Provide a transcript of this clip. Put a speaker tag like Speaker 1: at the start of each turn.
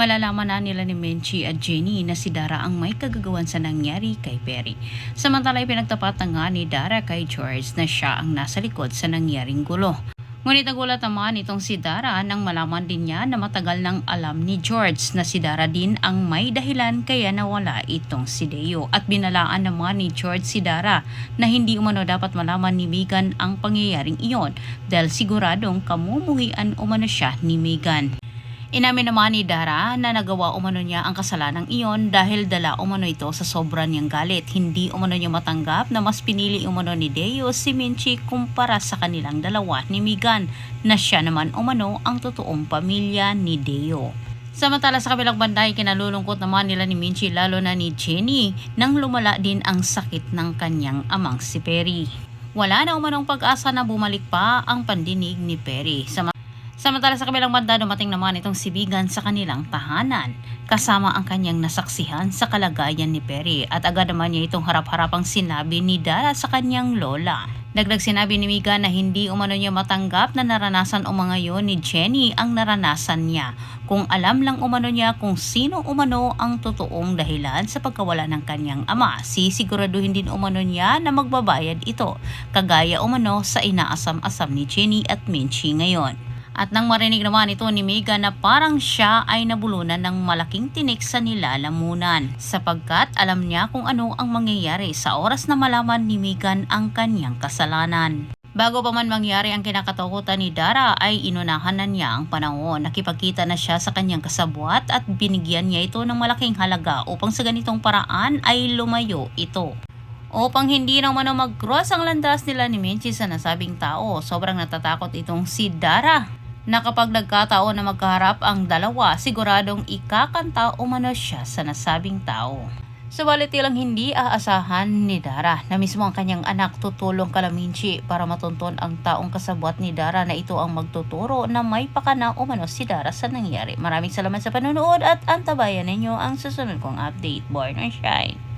Speaker 1: malalaman na nila ni Menchie at Jenny na si Dara ang may kagagawan sa nangyari kay Perry. Samantala pinagtapat na nga ni Dara kay George na siya ang nasa likod sa nangyaring gulo. Ngunit nagulat naman itong si Dara nang malaman din niya na matagal nang alam ni George na si Dara din ang may dahilan kaya nawala itong si Deo. At binalaan naman ni George si Dara na hindi umano dapat malaman ni Megan ang pangyayaring iyon dahil siguradong kamumuhian umano siya ni Megan. Inamin naman ni Dara na nagawa umano niya ang kasalanang iyon dahil dala umano ito sa sobra niyang galit. Hindi umano niya matanggap na mas pinili umano ni Deo si Menchie kumpara sa kanilang dalawa ni Megan na siya naman umano ang totoong pamilya ni Deo. Samantala sa kabilang banda ay kinalulungkot naman nila ni Menchie lalo na ni Jenny nang lumala din ang sakit ng kanyang amang si Perry. Wala na umanong pag-asa na bumalik pa ang pandinig ni Perry. Samantala sa kabilang banda dumating naman itong si Megan sa kanilang tahanan kasama ang kanyang nasaksihan sa kalagayan ni Perry at agad naman niya itong harap-harapang sinabi ni Dara sa kanyang lola. Dagdag sinabi ni Megan na hindi umano niya matanggap na naranasan umano ngayon ni Jenny ang naranasan niya. Kung alam lang umano niya kung sino umano ang totoong dahilan sa pagkawala ng kanyang ama, sisiguraduhin din umano niya na magbabayad ito, kagaya umano sa inaasam-asam ni Jenny at Menchie ngayon. At nang marinig naman ito ni Megan na parang siya ay nabulunan ng malaking tinik sa nilalamunan sapagkat alam niya kung ano ang mangyayari sa oras na malaman ni Megan ang kanyang kasalanan. Bago pa man mangyari ang kinakatakutan ni Dara ay inunahan na niya ang panahon. Nakipagkita na siya sa kanyang kasabwat at binigyan niya ito ng malaking halaga upang sa ganitong paraan ay lumayo ito. Upang hindi naman mag-cross ang landas nila ni Menchie sa nasabing tao, sobrang natatakot itong si Dara na kapag nagkataon na magkaharap ang dalawa, siguradong ikakanta umano siya sa nasabing tao. Subalit ilang hindi aasahan ni Dara na mismo ang kanyang anak tutulong kala Menchie para matunton ang taong kasabwat ni Dara na ito ang magtuturo na may pakana umano si Dara sa nangyari. Maraming salamat sa panonood at antabayan ninyo ang susunod kong update. Born and Shine!